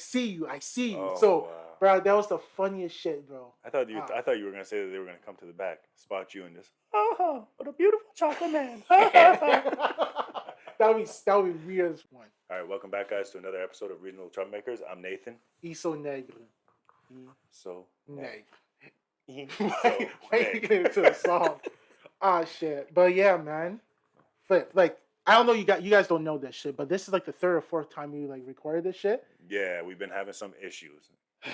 see you. I see you. Oh, So, wow. bro, that was the funniest shit, bro. I thought you were gonna say that they were gonna come to the back, spot you, and just what a beautiful chocolate man. that would be weird as one. All right, welcome back, guys, to another episode of Regional Troublemakers. I'm Nathan. Iso negro. So negro. So why you get into the song? Shit. But yeah, man. But like, I don't know. You guys don't know this shit, but this is like the third or fourth time we like recorded this shit. Yeah, we've been having some issues. I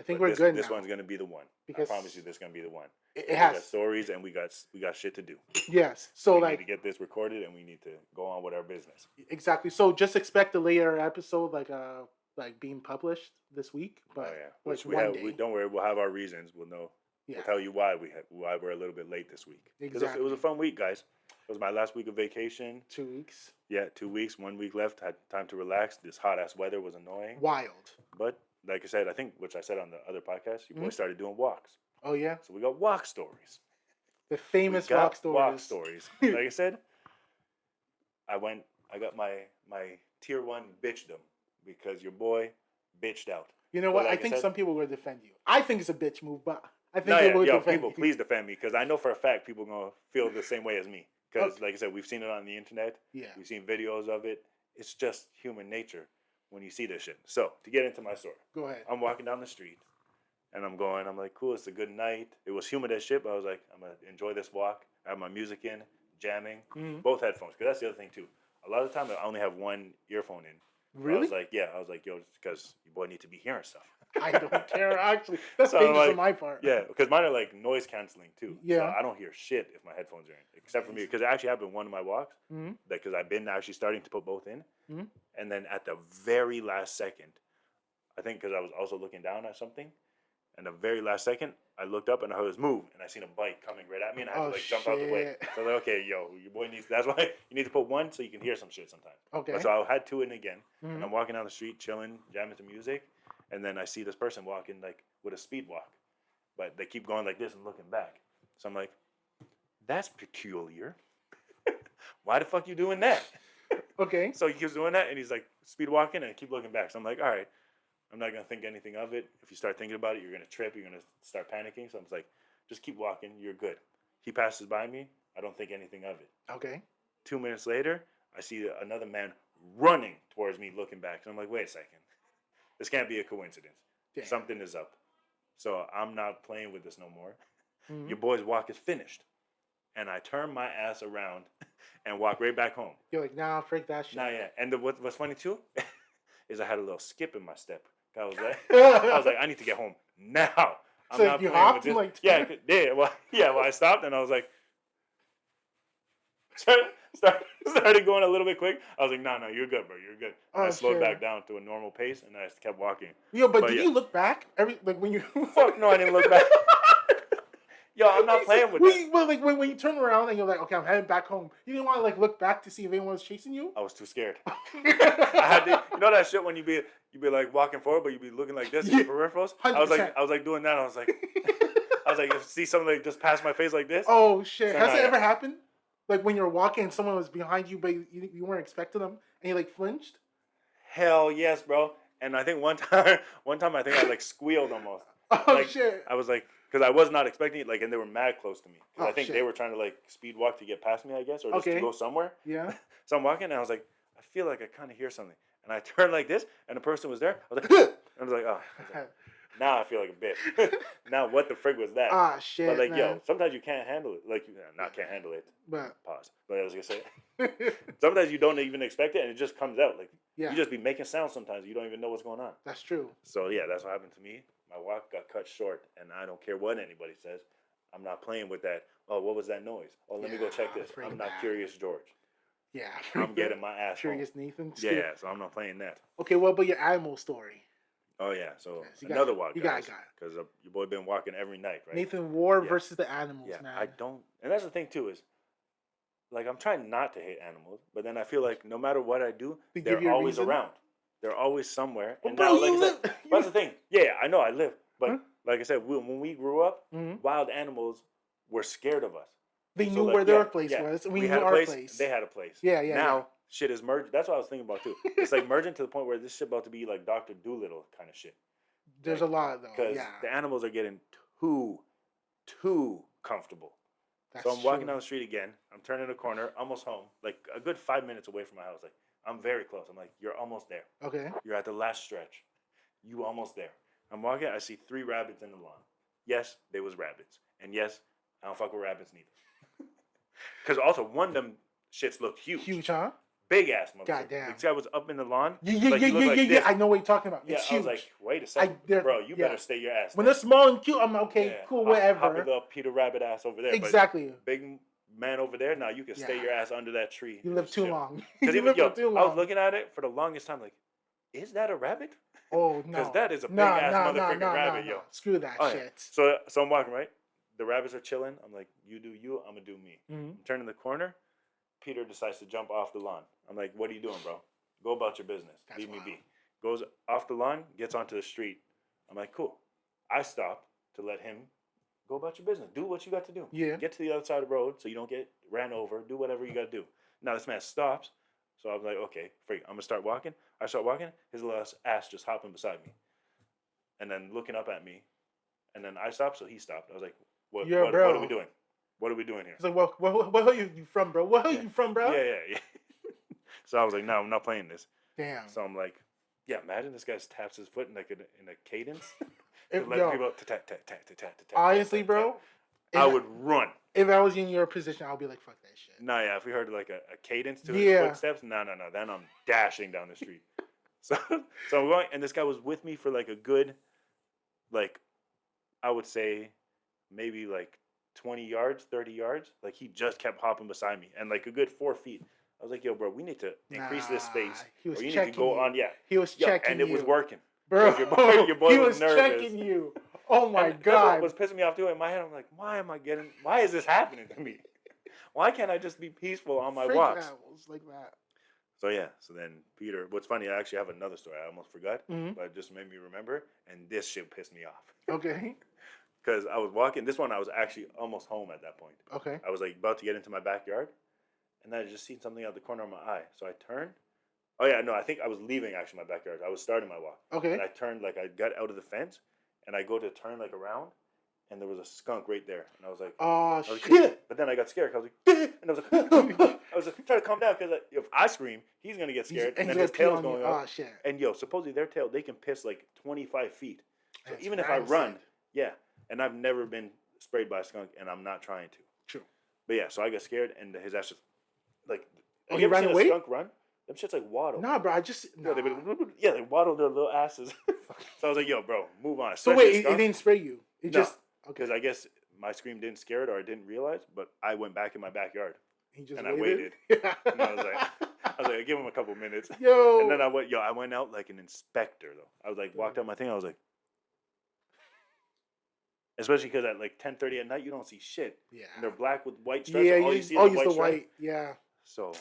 think we're good This now. one's gonna be the one. Because I promise you, this is gonna be the one. It we has got stories and we got shit to do. Yes. So we like need to get this recorded and we need to go on with our business. Exactly. So just expect a later episode like being published this week. But which don't worry, we'll have our reasons. We'll know. Yeah. We'll tell you why we're a little bit late this week. Exactly. It was a fun week, guys. It was my last week of vacation. 2 weeks. Yeah, 2 weeks. 1 week left. Had time to relax. This hot ass weather was annoying. Wild. But like I said, which I said on the other podcast, your boy started doing walks. Oh yeah. So we got walk stories. The famous walk stories. Walk stories. Like I said, I got my tier 1 bitchdom because your boy bitched out. You know what? Like I think some people will defend you. I think it's a bitch move, but I think people, please defend me because I know for a fact people are gonna feel the same way as me. Because, like I said, we've seen it on the internet. Yeah. We've seen videos of it. It's just human nature when you see this shit. So, to get into my story. Go ahead. I'm walking down the street, and I'm like, cool, it's a good night. It was humid as shit, but I was like, I'm going to enjoy this walk. I have my music in, jamming, both headphones. Because that's the other thing, too. A lot of the time, I only have one earphone in. Really? I was like, yo, because your boy need to be hearing stuff. I don't care, actually. That's dangerous on my part. Yeah, because mine are like noise canceling too. Yeah. So I don't hear shit if my headphones are in, except for me. Because it actually happened one of my walks. Because I've been actually starting to put both in. And then at the very last second, I think because I was also looking down at something, and the very last second, I looked up and I was moved, and I seen a bike coming right at me, and I had to jump out the way. So I was like, okay, yo, your boy needs. That's why you need to put one so you can hear some shit sometimes. Okay. But so I had two in again, and I'm walking down the street, chilling, jamming to music. And then I see this person walking like with a speed walk, but they keep going like this and looking back. So I'm like, that's peculiar. Why the fuck you doing that? Okay. So he keeps doing that, and he's like speed walking and keep looking back. So I'm like, all right, I'm not gonna think anything of it. If you start thinking about it, you're gonna trip. You're gonna start panicking. So I'm like, just keep walking. You're good. He passes by me. I don't think anything of it. Okay. 2 minutes later, I see another man running towards me, looking back. So I'm like, wait a second. This can't be a coincidence. Damn. Something is up. So I'm not playing with this no more. Your boy's walk is finished. And I turn my ass around and walk right back home. You're like, nah, freak that shit. Nah, yeah. And what's funny too is I had a little skip in my step. I was like, I need to get home now. I'm not you playing with this. Like, Well, I stopped and I was like, started going a little bit quick. I was like, no, you're good, bro. You're good. And I slowed back down to a normal pace, and I just kept walking. Yo, but did you look back? When you... Fuck no, I didn't look back. Yo, I'm not playing with that. Well, like, when you turn around and you're like, okay, I'm heading back home, you didn't want to, like, look back to see if anyone was chasing you? I was too scared. I had to, you know that shit when you be like walking forward, but you be looking like this in the peripherals? 100%. I was like doing that. I was like, see something like just pass my face like this? Oh, shit. Has it ever happened? Like when you're walking and someone was behind you, but you weren't expecting them, and you like flinched? Hell yes, bro. And I think one time I think I like squealed almost. Oh, like, shit. I was like, because I was not expecting it, like, and they were mad close to me. I think shit. they were trying to like speed walk to get past me, I guess, or just to go somewhere. Yeah. So I'm walking, and I was like, I feel like I kind of hear something, and I turned like this, and the person was there. I was like, oh. Now I feel like a bitch. Now what the frig was that? Shit. But like, man. yo, sometimes you can't handle it. Like, not can't handle it. But pause. But I was gonna say, sometimes you don't even expect it, and it just comes out. Like, you just be making sounds sometimes. You don't even know what's going on. That's true. So yeah, that's what happened to me. My walk got cut short, and I don't care what anybody says. I'm not playing with that. Oh, what was that noise? Oh, let me go check this. I'm not Curious George. Yeah. I'm getting my ass Curious Nathan. Yeah, so I'm not playing that. Okay, what about your animal story? Oh yeah, so another walk, guys. You got it. Because your boy been walking every night, right? Nathan, war versus the animals, man. I don't, and that's the thing too is, like, I'm trying not to hate animals, but then I feel like no matter what I do, they're always around. They're always somewhere. Well, and bro, now, like you live. That's the thing. Yeah, I know I live, but like I said, when we grew up, wild animals were scared of us. They knew where their place was. We knew our place. They had a place. Yeah. Now shit is merged. That's what I was thinking about too. It's like merging to the point where this shit about to be like Dr. Doolittle kind of shit. There's a lot though. Because Yeah. the animals are getting too comfortable. That's so I'm walking true. down the street again. I'm turning a corner, almost home, like a good 5 minutes away from my house. Like I'm very close. I'm like, you're almost there. Okay. You're at the last stretch. You almost there. I'm walking. I see 3 rabbits in the lawn. Yes, they was rabbits, and yes, I don't fuck with rabbits neither. Because also one of them shits looked huge. Huge, huh? Big ass motherfucker. Goddamn. This guy was up in the lawn. Yeah. Like, he looked like this. I know what you're talking about. Yeah, It's I huge. was like, wait a second, bro, you better stay your ass. When they're small and cute, I'm okay, Yeah, cool, whatever. Hop the Peter Rabbit ass over there. Exactly. But big man over there, now you can stay your ass under that tree. You live too long. Because even I was looking at it for the longest time, like, is that a rabbit? Oh no. Because that is a big ass motherfucking rabbit, yo. Screw that shit. So I'm walking, right? The rabbits are chilling. I'm like, you do you, I'm gonna do me. Mm-hmm. I'm turning the corner. Peter decides to jump off the lawn. I'm like, what are you doing, bro? Go about your business. Leave me be. Goes off the lawn, gets onto the street. I'm like, cool. I stopped to let him go about your business. Do what you got to do. Yeah. Get to the other side of the road so you don't get ran over. Do whatever you got to do. Now this man stops. So I was like, okay, freak. I'm going to start walking. I start walking. His little ass just hopping beside me. And then looking up at me. And then I stopped, so he stopped. I was like, what are we doing? What are we doing here? He's like, what are you from, bro? What are you from, bro? Yeah. So I was like, no, I'm not playing this. Damn. So I'm like, yeah, imagine this guy taps his foot in like in a cadence. Honestly, bro, I would run. If I was in your position, I would be like, fuck that shit. No, yeah, if we heard like a cadence to his footsteps, no, then I'm dashing down the street. So I'm going, and this guy was with me for like a good, like, I would say maybe like 20 yards, 30 yards. Like he just kept hopping beside me and like a good 4 feet. I was like, yo, bro, we need to increase this space. He was or you checking need to go you. on, He was checking and it was you. working. Bro, your boy he was was nervous. checking you. Oh my and God. That's what was pissing me off too. In my head, I'm like, why is this happening to me? Why can't I just be peaceful on my walks? Animals like that. So yeah, so then Peter, what's funny, I actually have another story. I almost forgot, but it just made me remember, and this shit pissed me off. Okay. Because I was walking, this one I was actually almost home at that point. Okay. I was like about to get into my backyard, and then I just seen something out the corner of my eye. So I turned. Oh yeah, no, I think I was leaving actually my backyard. I was starting my walk. Okay. And I turned, like I got out of the fence, and I go to turn like around, and there was a skunk right there. And I was like, oh shit. shit. But then I got scared. I was like, and I was like, I was like, trying to calm down because if I scream, he's going to get scared. And then his tail's going up. Oh shit. And supposedly their tail, they can piss like 25 feet. So That's even if I run, and I've never been sprayed by a skunk, and I'm not trying to. True. But yeah, so I got scared, and his ass just like, he ran away? A skunk run? Them shit's like waddle. Nah, bro, They waddle their little asses. So I was like, yo, bro, move on. So wait, it didn't spray you? It just... Because I guess my scream didn't scare it, or I didn't realize, but I went back in my backyard. I waited. And I was like, give him a couple minutes. Yo. And then I went out like an inspector, though. I was like, walked out my thing, I was like, especially because at like 10:30 at night, you don't see shit. Yeah. And they're black with white stripes. Yeah, all you see is the white. Yeah. So.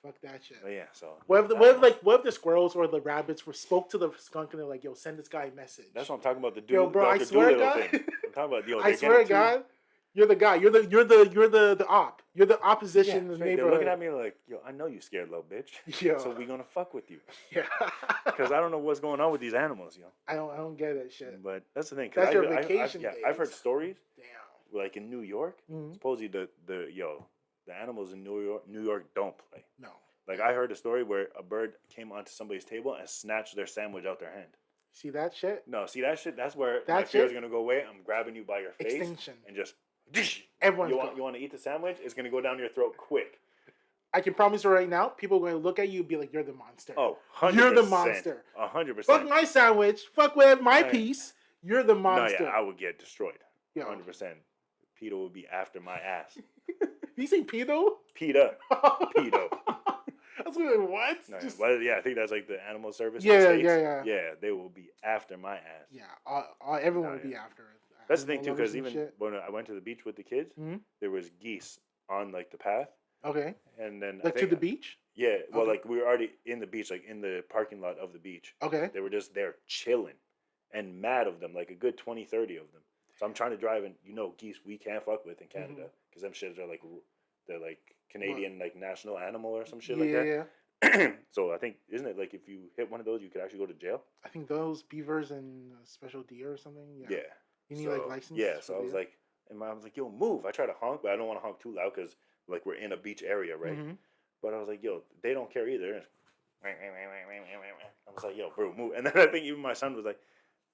Fuck that shit. But yeah, so. What if the squirrels or the rabbits spoke to the skunk and they're like, yo, send this guy a message? That's what I'm talking about. The dude, yo, bro, I swear to God. Thing. I'm talking about, I swear to God, you're the guy. You're the op. You're the opposition in the neighborhood. They're looking at me like, yo, I know you scared little bitch. Yo. So we gonna fuck with you. Yeah. Because I don't know what's going on with these animals, yo. I don't get that shit. But that's the thing. That's your vacation days. I've heard stories. Damn. Like in New York, supposedly the animals in New York don't play. No. Like I heard a story where a bird came onto somebody's table and snatched their sandwich out their hand. See that shit? No, see that shit. That's where my fear is gonna go away. I'm grabbing you by your face. Extinction. And just. Everyone's you want to eat the sandwich? It's gonna go down your throat quick. I can promise you right now, people are going to look at you and be like, "You're the monster." Oh, 100%. You're the monster. 100%. Fuck my sandwich. Fuck with my piece. You're the monster. No, yeah, I would get destroyed. 100%. Peter would be after my ass. Did you say pedo? Pedo. Pedo. I was like, what? No, well, yeah, I think that's like the animal service. Yeah. Yeah, they will be after my ass. Yeah, everyone will be after it. That's the thing too, because even when I went to the beach with the kids, there was geese on like the path. Okay. And then to the beach. Yeah, well, like we were already in the beach, like in the parking lot of the beach. Okay. They were just there chilling, and mad of them, like a good 20, 30 of them. So I'm trying to drive, and geese we can't fuck with in Canada because them shits are like they're like Canadian like national animal or some shit like that. So I think, isn't it like if you hit one of those, you could actually go to jail? I think those beavers and special deer or something. Yeah. Yeah. You need like license. Yeah. So I was like, and I was like, yo, move. I try to honk, but I don't want to honk too loud because like we're in a beach area, right? Mm-hmm. But I was like, yo, they don't care either. I was like, yo, bro, move. And then I think even my son was like,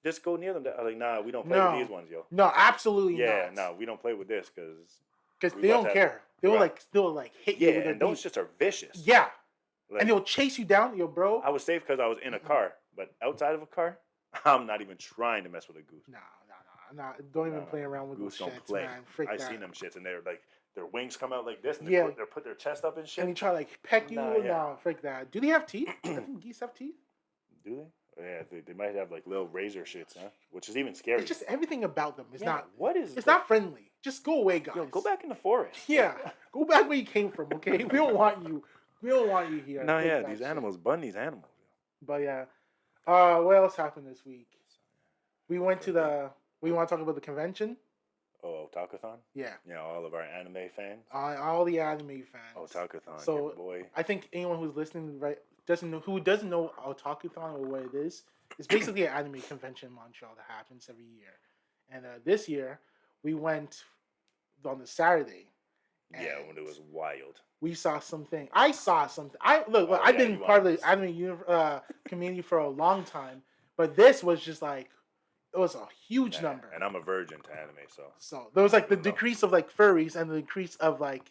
just go near them. I was like, nah, we don't play with these ones, yo. No, absolutely not. Yeah, no, we don't play with this because they don't care. They'll like hit you. Yeah, and those shits are vicious. Yeah, like, and they'll chase you down, yo, bro. I was safe because I was in a car, but outside of a car, I'm not even trying to mess with a goose. Nah. Don't even play around with goose. Those Don't shits, play. Man. Freak I that. seen them shits, and they're like their wings come out like this, and they put their chest up and shit. And they try to like peck you. Nah, freak that. Do they have teeth? I think geese have teeth. Do they? Yeah, they might have like little razor shits, huh? Which is even scary. It's just everything about them is not. What is? It's not friendly. Just go away, guys. Yo, go back in the forest. Yeah, go back where you came from. Okay, we don't want you. We don't want you here. No, yeah, these animals, bun these animals. But yeah, what else happened this week? We went to the. We want to talk about the convention. Oh, Otakuthon? Yeah. You know, all of our anime fans. All the anime fans. Otakuthon. So boy. I think anyone who's listening doesn't know Otakuthon or what it is. It's basically an anime convention in Montreal that happens every year. And this year we went on the Saturday. Yeah, when it was wild. We saw something. I saw something. I've been part of the anime community for a long time, but this was just like. It was a huge number. And I'm a virgin to anime, so there was like the decrease of like furries and the decrease of like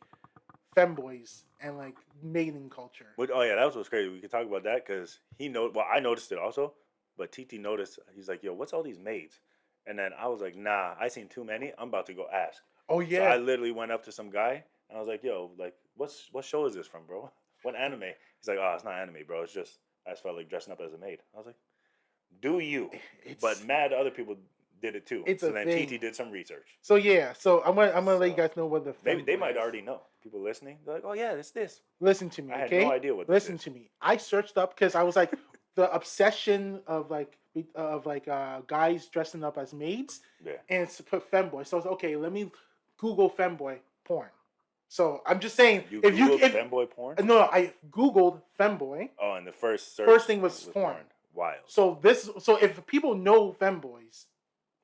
femboys and like maiden culture. Oh yeah, that was what's crazy. We could talk about that because I noticed it also, but TT noticed. He's like, yo, what's all these maids? And then I was like, nah, I seen too many. I'm about to go ask. Oh yeah. So I literally went up to some guy and I was like, yo, like what show is this from, bro? What anime? He's like, oh, it's not anime, bro. It's just I just felt like dressing up as a maid. I was like, do you? But mad other people did it too. So then TT did some research. So yeah, I'm gonna let you guys know what the they might already know. People listening, they're like, oh yeah, it's this. Listen to me, I had okay? no idea what. Listen to me. I searched up because I was like the obsession of guys dressing up as maids. Yeah. And it's to put femboy. So I was okay. Let me Google femboy porn. So I'm just saying, if femboy porn. No, I Googled femboy. Oh, and the first thing was porn. Wild. So if people know femboys,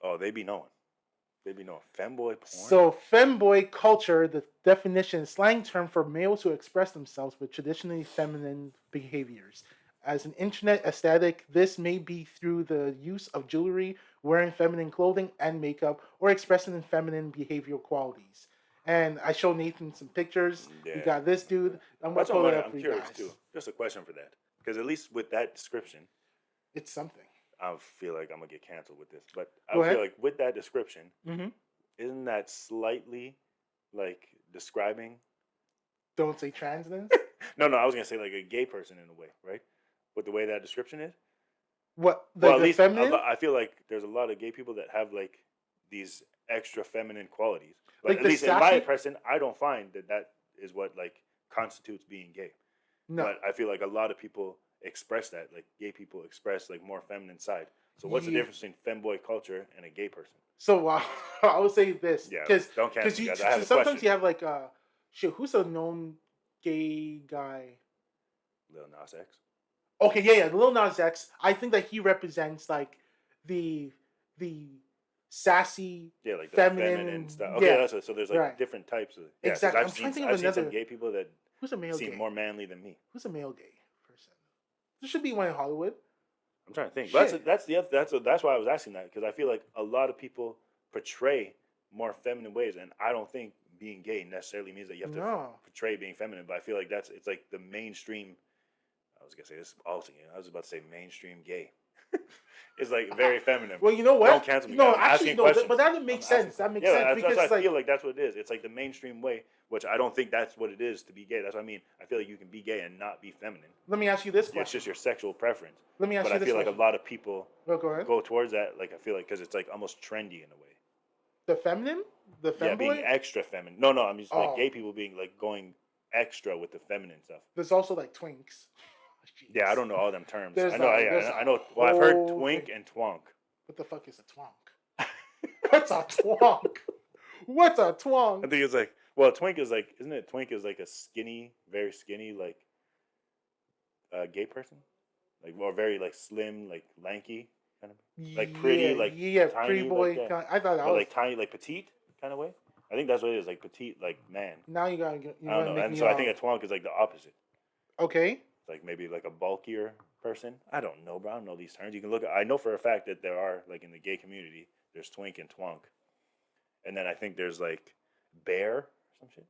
oh, they be knowing femboy porn. So femboy culture, the definition, slang term for males who express themselves with traditionally feminine behaviors. As an internet aesthetic, this may be through the use of jewelry, wearing feminine clothing and makeup, or expressing feminine behavioral qualities. And I showed Nathan some pictures. Yeah. We got this dude. I'm curious too. Just a question for that, because at least with that description. It's something. I feel like I'm gonna get canceled with this, but I feel like with that description, isn't that slightly like describing? Don't say transness. No, I was gonna say like a gay person in a way, right? With the way that description is. What? At least feminine? I feel like there's a lot of gay people that have like these extra feminine qualities. But like at least in my impression, I don't find that is what like constitutes being gay. No. But I feel like a lot of people express that, like gay people express like more feminine side. So what's the difference between femboy culture and a gay person? So I would say this, because don't cancel you guys. I have sometimes question. You have like who's a known gay guy? Lil Nas X. Okay, yeah, Lil Nas X. I think that he represents like the sassy, like feminine stuff. Okay, that's what, so there's like different types of exactly. I've seen some gay people that who's a male seem gay? more manly than me. Who's a male gay person? There should be one in Hollywood. I'm trying to think. But that's why I was asking that, because I feel like a lot of people portray more feminine ways, and I don't think being gay necessarily means that you have to portray being feminine. But I feel like it's like the mainstream. I was gonna say this also. I was about to say mainstream gay. It's like very feminine. Well, you know what? Don't cancel me. No, actually, no. But that makes sense. That makes sense because I feel like that's what it is. It's like the mainstream way, which I don't think that's what it is to be gay. That's what I mean. I feel like you can be gay and not be feminine. Let me ask you this question. It's just your sexual preference. Let me ask you this question. But I feel like a lot of people go towards that. Like I feel like because it's like almost trendy in a way. The feminine, the femboy? Yeah, being extra feminine. No, I'm just like gay people being like going extra with the feminine stuff. There's also like twinks. Yeah, I don't know all them terms. I know. Well, I've heard twink and twonk. What the fuck is a twonk? What's a twonk? What's a twonk? I think it's like, well, twink is like, isn't it? Twink is like a skinny, very skinny, like gay person, like or very like slim, like lanky, kind of like Yeah, pretty, like yeah, pretty tiny, like boy. that, I thought that but was. like tiny, like petite kind of way. I think that's what it is, like petite, like man. Now you're I don't gonna know, make and me so I think a twonk is like the opposite. Okay. Like maybe like a bulkier person. I don't know, bro. I don't know these terms. You can look at. I know for a fact that there are like in the gay community, there's twink and twonk, and then I think there's like bear or some shit.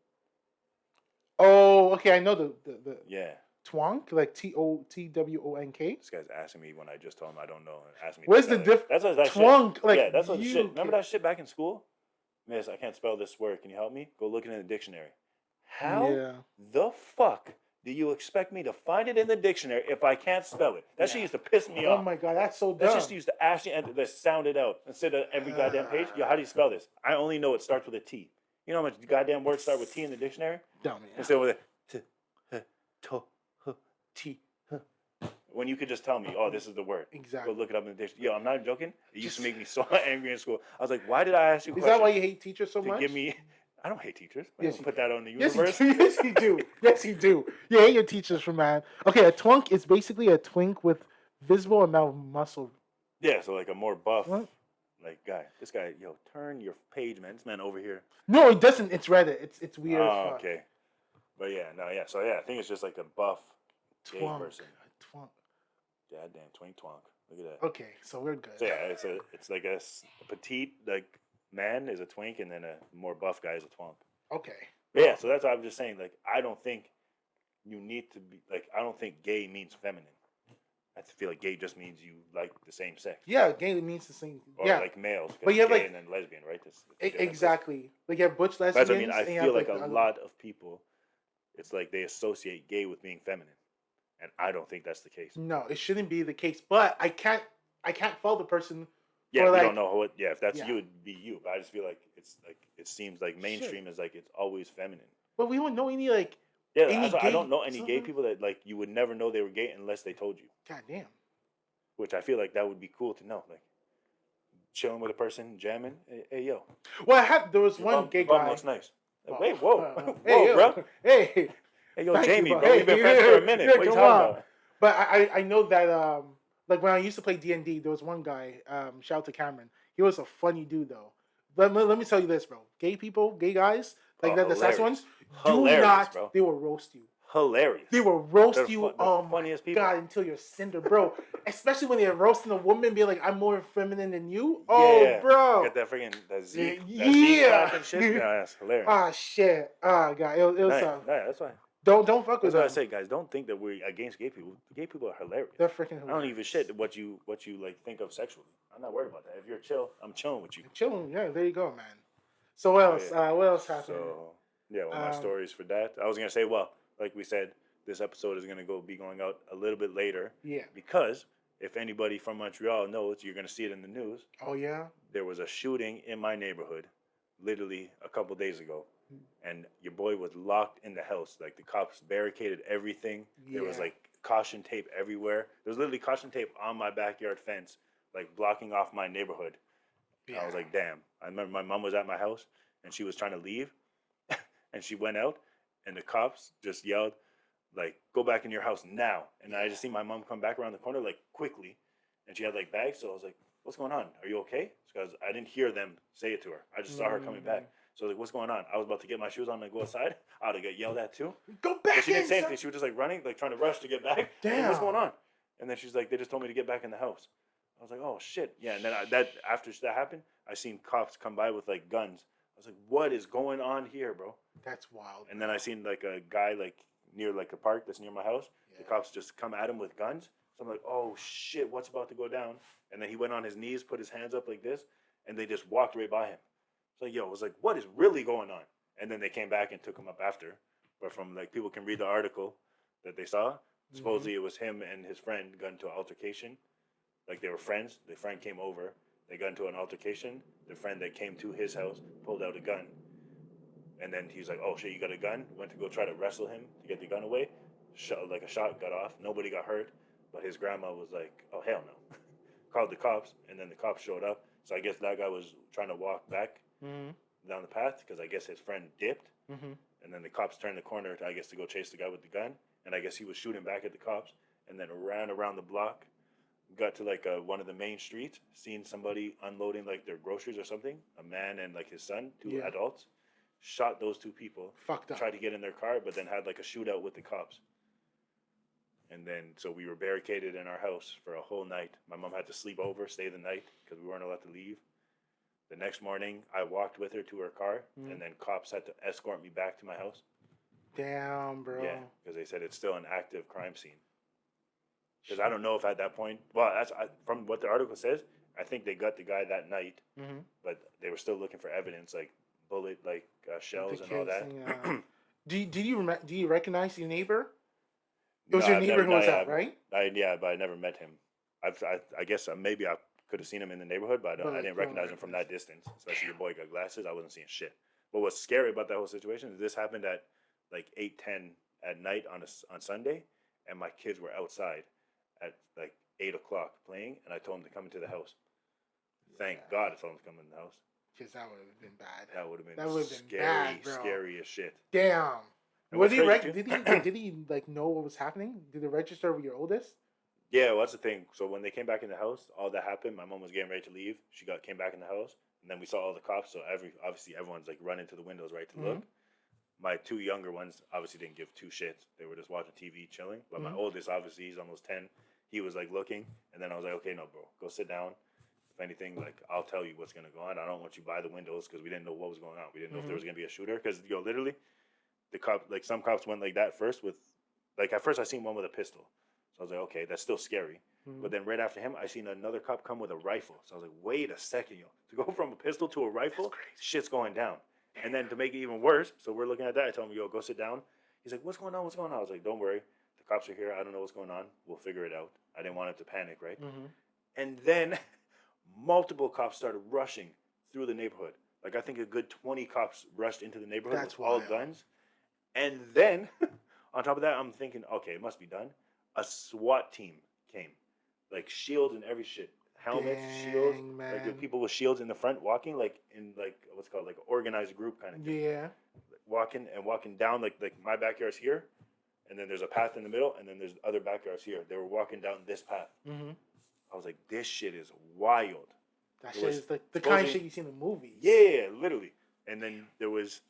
Oh, okay. I know the Yeah. twonk, like TOTWONK. This guy's asking me when I just told him I don't know and asking me to Where's the spell it. diff? That's what that Twonk, shit. like Yeah, that's what the shit. you. Remember that shit back in school? Miss, I can't spell this word. Can you help me? Go look it in the dictionary. How Yeah. the fuck do you expect me to find it in the dictionary if I can't spell it? That shit used to piss me Oh off. my god, that's so That dumb. just used to ask you and just sound it out instead of every goddamn page. Yo, how do you spell this? I only know it starts with a T. You know how much goddamn words start with T in the dictionary? Dumb. Yeah. Instead with a T, to, T. When you could just tell me, oh, this is the word. Exactly. Go look it up in the dictionary. Yo, I'm not joking. It used to make me so angry in school. I was like, why did I ask you Is questions? that why you hate teachers so to much? give me? I don't hate teachers. I Yes, don't you put do. that on the Yes, universe. you do. Yes, you do. Yes, you do. You hate your teachers for man. Okay, a twunk is basically a twink with visible amount of muscle. Yeah, so like a more buff, What? like guy. This guy, yo, turn your page, man. This man over here. No, it doesn't. It's Reddit. It's weird as Oh, fuck. okay. But yeah, no, yeah. So yeah, I think it's just like a buff gay Twunk. person. Twunk. Goddamn, twink twonk. Look at that. Okay, so we're good. So yeah, it's like a petite like man is a twink, and then a more buff guy is a twonk. Okay. But yeah, so that's what I'm just saying. Like, I don't think you need to be like. I don't think gay means feminine. I feel like gay just means you like the same sex. Yeah, gay means the same. Or Yeah, like males. But you have, gay like- and then lesbian, right? That's different. exactly. Like you have butch lesbians. That's what I mean. I and you feel have, like a the other- lot of people, it's like they associate gay with being feminine, and I don't think that's the case. No, it shouldn't be the case. But I can't fault the person. Yeah, for, we like- don't know what. Yeah, if that's Yeah. you, it'd be you. But I just feel like it's like it seems like mainstream is like it's always feminine. But we don't know any like. Yeah, Any that's why I gay- don't know any gay something? people that like you would never know they were gay unless they told you. God damn. Which I feel like that would be cool to know. Like chilling with a person, jamming. Hey yo, Well, there was your one bum- gay your bum guy. looks nice. Like, Oh, wait, whoa, whoa, hey, yo, bro. Hey, Hey yo, thank you, Jamie, bro. bro, we've been friends for a minute. Yeah, What are you come talking on. about? But I know that like when I used to play D&D, there was one guy, shout out to Cameron. He was a funny dude though. Let me tell you this, bro. Gay people, gay guys, like Oh, the sass ones, Hilarious, do not. bro. They will roast you. Hilarious. They will roast They're you. the Oh my funniest people. god, until you're cinder, bro. Especially when they're roasting a woman, being like, "I'm more feminine than you." Oh, Yeah. bro. Get that freaking that Zeke, Yeah. that Zeke clap and shit. Yeah, that's hilarious. Ah shit. Ah god, it was. Nah, that's why. Don't fuck with That's what I them. say, guys. Don't think that we're against gay people. Gay people are hilarious. They're freaking. I don't even shit what you like think of sexually. I'm not worried about that. If you're chill, I'm chilling with you. Chilling. Yeah, there you go, man. So what else? Yeah. What else happened? So yeah, one of my stories for that. I was gonna say, well, like we said, this episode is gonna be going out a little bit later Yeah. because if anybody from Montreal knows, you're gonna see it in the news. Oh yeah. There was a shooting in my neighborhood, literally a couple days ago, and your boy was locked in the house. Like the cops barricaded everything. There was Yeah. like caution tape everywhere. There was literally caution tape on my backyard fence, like blocking off my neighborhood. Yeah. I was like, damn. I remember my mom was at my house and she was trying to leave, and she went out, and the cops just yelled, like, "Go back in your house now!" And I just see my mom come back around the corner like quickly, and she had like bags. So I was like, "What's going on? Are you okay?" Because I didn't hear them say it to her. I just saw her coming back. So I was like, "What's going on?" I was about to get my shoes on and go outside. I'd have got yelled at too. Go back. But she didn't say in, anything. She was just like running, like trying to rush to get back. Like, Damn. what's going on? And then she's like, "They just told me to get back in the house." I was like, "Oh shit, yeah." And then after that happened, I seen cops come by with like guns. I was like, "What is going on here, bro?" That's wild. And then I seen like a guy like near like a park that's near my house. The cops just come at him with guns. So I'm like, "Oh shit, what's about to go down?" And then he went on his knees, put his hands up like this, and they just walked right by him. So yo, I was like, "What is really going on?" And then they came back and took him up after. But from like people can read the article that they saw. Supposedly it was him and his friend got into an altercation. Like they were friends. The friend came over. They got into an altercation. The friend that came to his house pulled out a gun. And then he's like, "Oh shit, you got a gun?" Went to go try to wrestle him to get the gun away. Like a shot got off. Nobody got hurt. But his grandma was like, "Oh hell no." Called the cops, and then the cops showed up. So I guess that guy was trying to walk back down the path because I guess his friend dipped. And then the cops turned the corner, to go chase the guy with the gun. And I guess he was shooting back at the cops. and then ran around the block, got to like one of the main streets, seen somebody unloading like their groceries or something, a man and like his son, two adults, shot those two people, Fucked up. tried to get in their car, but then had like a shootout with the cops. And then, so we were barricaded in our house for a whole night. My mom had to sleep over, stay the night, because we weren't allowed to leave. The next morning, I walked with her to her car, and then cops had to escort me back to my house. Damn, bro. Yeah, because they said it's still an active crime scene. Because I don't know if at that point, well, from what the article says, I think they got the guy that night, but they were still looking for evidence, like bullet, like shells and all that. Do you recognize your neighbor? It was your neighbor who was out, right? Yeah, but I never met him. I guess maybe I could have seen him in the neighborhood, but I didn't recognize him from that distance. Especially your boy got glasses. I wasn't seeing shit. But what's scary about that whole situation is this happened at like 8:10 at night on Sunday, and my kids were outside at like 8 o'clock playing, and I told them to come into the house. Thank God I told them to come in the house. Because that would have been bad. That would have been scary, bad, bro. Scary as shit. Damn. Did he like know what was happening? Did it register with your oldest? Yeah, well, that's the thing. So when they came back in the house, all that happened. My mom was getting ready to leave. She came back in the house, and then we saw all the cops. So obviously everyone's like running to the windows, right, to look. My two younger ones obviously didn't give two shits. They were just watching TV, chilling. But my oldest, obviously, he's almost 10. He was like looking, and then I was like, okay, no, bro, go sit down. If anything, like I'll tell you what's gonna go on. I don't want you by the windows because we didn't know what was going on. We didn't know if there was gonna be a shooter. Because literally, some cops went like that first with, like at first I seen one with a pistol. So I was like, okay, that's still scary. But then right after him, I seen another cop come with a rifle. So I was like, wait a second, yo. To go from a pistol to a rifle, shit's going down. And then to make it even worse, so we're looking at that. I told him, yo, go sit down. He's like, what's going on? What's going on? I was like, don't worry. The cops are here. I don't know what's going on. We'll figure it out. I didn't want him to panic, right? And then multiple cops started rushing through the neighborhood. Like I think a good 20 cops rushed into the neighborhood with all guns. And then on top of that, I'm thinking, okay, it must be done. A SWAT team came. Like shields and every shit. Helmets, shields. Man. Like the people with shields in the front walking like in like what's called like an organized group kind of thing. Yeah. Walking down like my backyard's here, and then there's a path in the middle, and then there's other backyards here. They were walking down this path. I was like, this shit is wild. That shit is like the kind of shit you see in the movies. Yeah, literally. And then there was,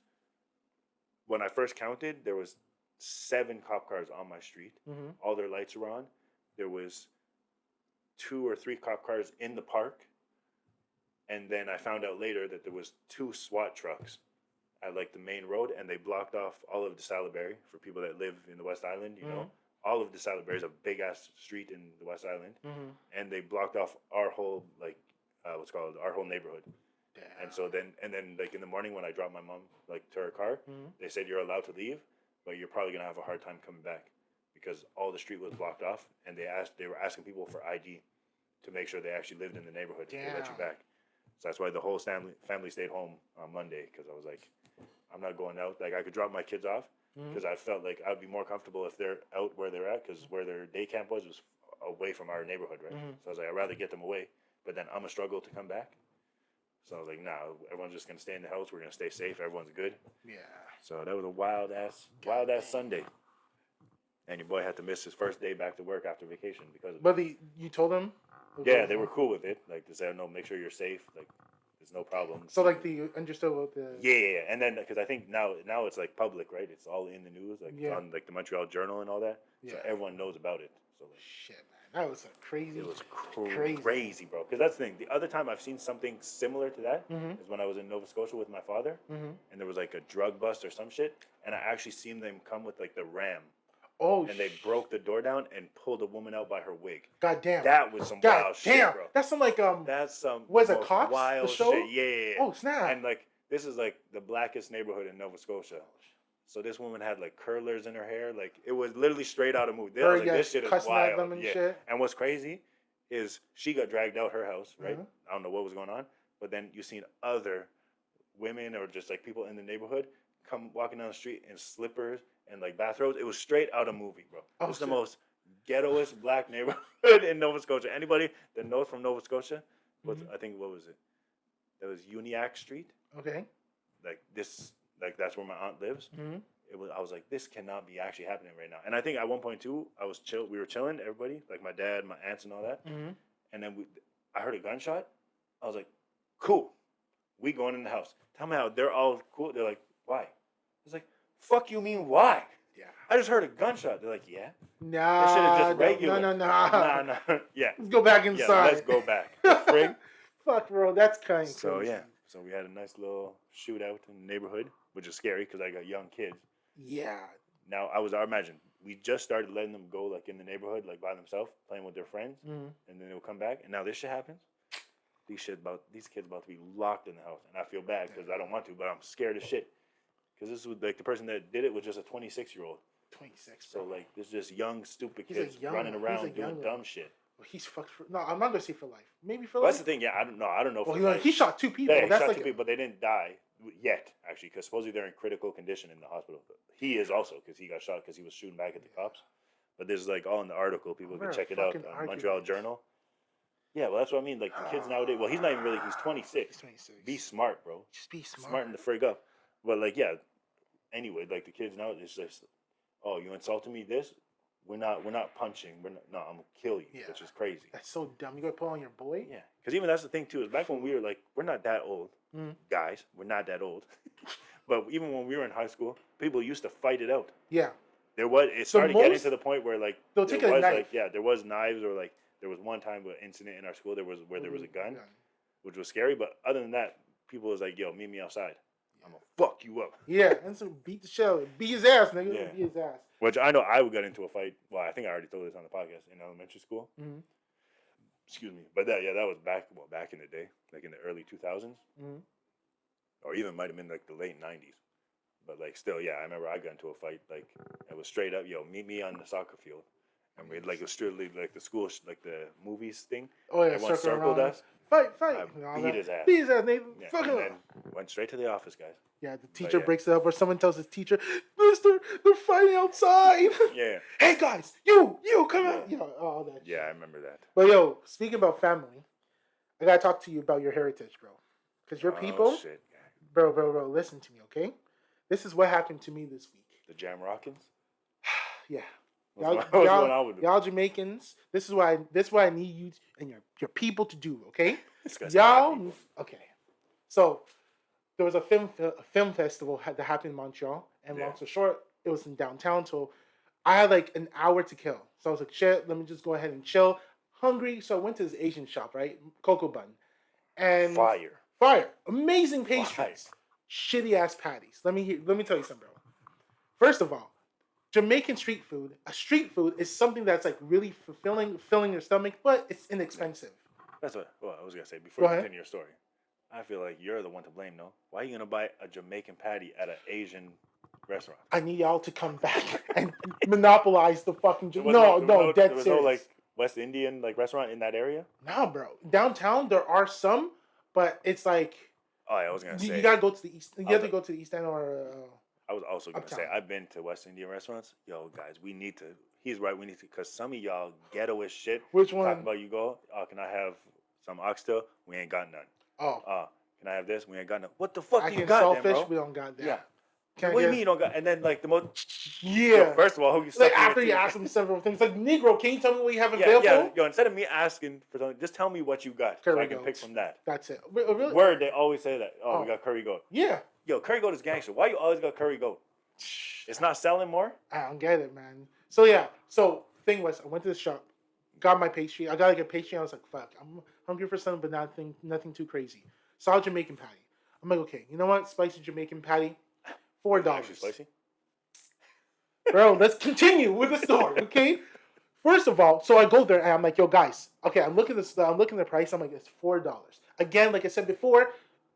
when I first counted, there was 7 cop cars on my street. All their lights were on. There was 2 or 3 cop cars in the park. And then I found out later that there was 2 SWAT trucks at like the main road, and they blocked off all of DeSalleberry for people that live in the West Island, you know. All of DeSalleberry is a big ass street in the West Island. And they blocked off our whole like our whole neighborhood. Damn. And so then like in the morning when I dropped my mom like to her car, they said you're allowed to leave, but you're probably gonna have a hard time coming back because all the street was blocked off, and they were asking people for ID to make sure they actually lived in the neighborhood to let you back. So that's why the whole family stayed home on Monday, because I was like, I'm not going out. Like I could drop my kids off because I felt like I'd be more comfortable if they're out where they're at, because where their day camp was away from our neighborhood, right? So I was like, I'd rather get them away, but then I'm gonna struggle to come back. So I was like, nah, everyone's just gonna stay in the house. We're gonna stay safe. Everyone's good. Yeah. So that was a wild ass Sunday. And your boy had to miss his first day back to work after vacation because of it. But you told them? Yeah, they were cool with it. Like they said, no, make sure you're safe. Like there's no problem. So like they understood what the yeah. And then because I think now it's like public, right? It's all in the news, like it's on like the Montreal Journal and all that. Yeah. So everyone knows about it. So like shit, man, that was crazy. It was crazy, bro. Because that's the thing. The other time I've seen something similar to that is when I was in Nova Scotia with my father, and there was like a drug bust or some shit, and I actually seen them come with like the Ram. Oh, and they broke the door down and pulled a woman out by her wig. God damn. That was some wild shit, bro. That's some like That's some was it Cops? Wild the show? Shit. Yeah. Oh snap. And like this is like the blackest neighborhood in Nova Scotia. So this woman had like curlers in her hair. Like it was literally straight out of a movie. I was like, this shit is wild. Shit. And what's crazy is she got dragged out her house, right? I don't know what was going on, but then you seen other women or just like people in the neighborhood come walking down the street in slippers and like bathrobes. It was straight out of movie, bro. It was the most ghettoest black neighborhood in Nova Scotia. Anybody that knows from Nova Scotia, I think what was it? That was Uniacke Street. Okay. Like this, like that's where my aunt lives. I was like, this cannot be actually happening right now. And I think at one point too, we were chilling, everybody, like my dad, my aunts, and all that. Mm-hmm. And then I heard a gunshot. I was like, cool. We going in the house. Tell me how they're all cool. They're like, why? I was like, fuck you mean why? Yeah. I just heard a gunshot. They're like, yeah. Nah. This shit is just regular. No. Nah. Yeah. Let's go back inside. Yeah, let's go back. The frig. Fuck, bro. That's kind of So, crazy. yeah. So we had a nice little shootout in the neighborhood, which is scary because I got young kids. Yeah. Now, I imagine, we just started letting them go, like, in the neighborhood, like, by themselves, playing with their friends, and then they'll come back, and now this shit happens. These kids about to be locked in the house, and I feel bad because I don't want to, but I'm scared as shit. Because this was, like, the person that did it was just a 26-year-old. 26. So, like, there's just young, stupid He's kids running around doing dumb shit. Well, he's fucked for... No, I'm not going to say for life. Maybe for Well, life. that's the thing, yeah, I don't know. Well, he shot 2 people. Yeah, he that's shot like 2 people, but they didn't die yet, actually, because supposedly they're in critical condition in the hospital. He is also, because he got shot because he was shooting back at the cops. But this is, like, all in the article. People can check it out on Montreal Journal. Yeah, well, that's what I mean. Like, the kids nowadays, well, he's not even really, he's 26. He's 26. Be smart, bro. Just be smart. Smarten the frig up. But, like, yeah, anyway, like, the kids now, it's just, oh, you insulted me this? We're not punching. I'm gonna kill you, which is crazy. That's so dumb. You gotta put on your boy? Yeah, because even that's the thing, too, is back when we were, like, we're not that old, guys. We're not that old. But even when we were in high school, people used to fight it out. Yeah. It started getting to the point where, like, they'll take a knife. there was knives, or, like, there was one time, an incident in our school, there was a gun, which was scary. But other than that, people was like, yo, meet me outside. I'm gonna fuck you up. Yeah, and so beat the shit out. Beat his ass, nigga. Yeah. Beat his ass. Which I know I would get into a fight. Well, I think I already told this on the podcast in elementary school. Mm-hmm. Excuse me, but that was back in the day, like in the early 2000s, or even might have been like the late 90s. But like still, yeah, I remember I got into a fight. Like it was straight up, yo, meet me on the soccer field, and we like it was strictly like the school, like the movies thing. Oh yeah, everyone circled us. Fight! I beat his ass. Beat his ass, nigga. Yeah, Fuck and him. then went straight to the office, guys. Yeah, the teacher breaks it up, or someone tells his teacher, "Mister, they're fighting outside." Yeah. Hey guys, you come out. You know, all that. Yeah, shit. I remember that. But yo, speaking about family, I gotta talk to you about your heritage, bro. Because your people, shit, bro, listen to me, okay? This is what happened to me this week. The Jamrockins? Yeah. What's going on with them? Y'all Jamaicans, this is what I need you and your people to do, okay? Y'all, okay. So there was a film festival that happened in Montreal, and long story short, it was in downtown. So I had like an hour to kill. So I was like, shit, let me just go ahead and chill. Hungry, so I went to this Asian shop, right? Cocoa Bun, and fire, amazing pastries, shitty ass patties. Let me tell you something, bro. First of all, Jamaican street food. A street food is something that's like really filling your stomach, but it's inexpensive. That's what I was gonna say before you continue your story. I feel like you're the one to blame, no? Why are you gonna buy a Jamaican patty at an Asian restaurant? I need y'all to come back and monopolize the fucking. There No, there was no like West Indian like restaurant in that area. Nah, bro. Downtown there are some, but it's like. Oh, yeah, I was gonna say you gotta go to the east. You have to go to the East End or. I was also gonna say I've been to West Indian restaurants. Yo, guys, we need to. He's right. We need to, because some of y'all ghetto as shit. Which one? Talking about you go. Oh, can I have some oxtail? We ain't got none. Oh. Can I have this? We ain't got none. What the fuck I you can got then, fish. bro? We don't got that. Yeah. What do you mean you don't got? And then like the most. Yeah. Yo, first of all, who you like after you ask them several things, like Negro, can you tell me what you have available? Yeah. Yo, instead of me asking for something, just tell me what you got, so I can pick from that. That's it. Really? Word, they always say that. Oh, we got curry goat. Yeah. Yo, curry goat is gangster. Why you always got curry goat? It's not selling more? I don't get it, man. So yeah. So thing was, I went to the shop, got my pastry. I got like a pastry. I was like, fuck, I'm hungry for something, but nothing too crazy. Saw a Jamaican patty. I'm like, okay, you know what? Spicy Jamaican patty, $4. Actually spicy? Bro, let's continue with the story, okay? First of all, so I go there and I'm like, yo, guys, okay, I'm looking at the price. I'm like, it's $4. Again, like I said before,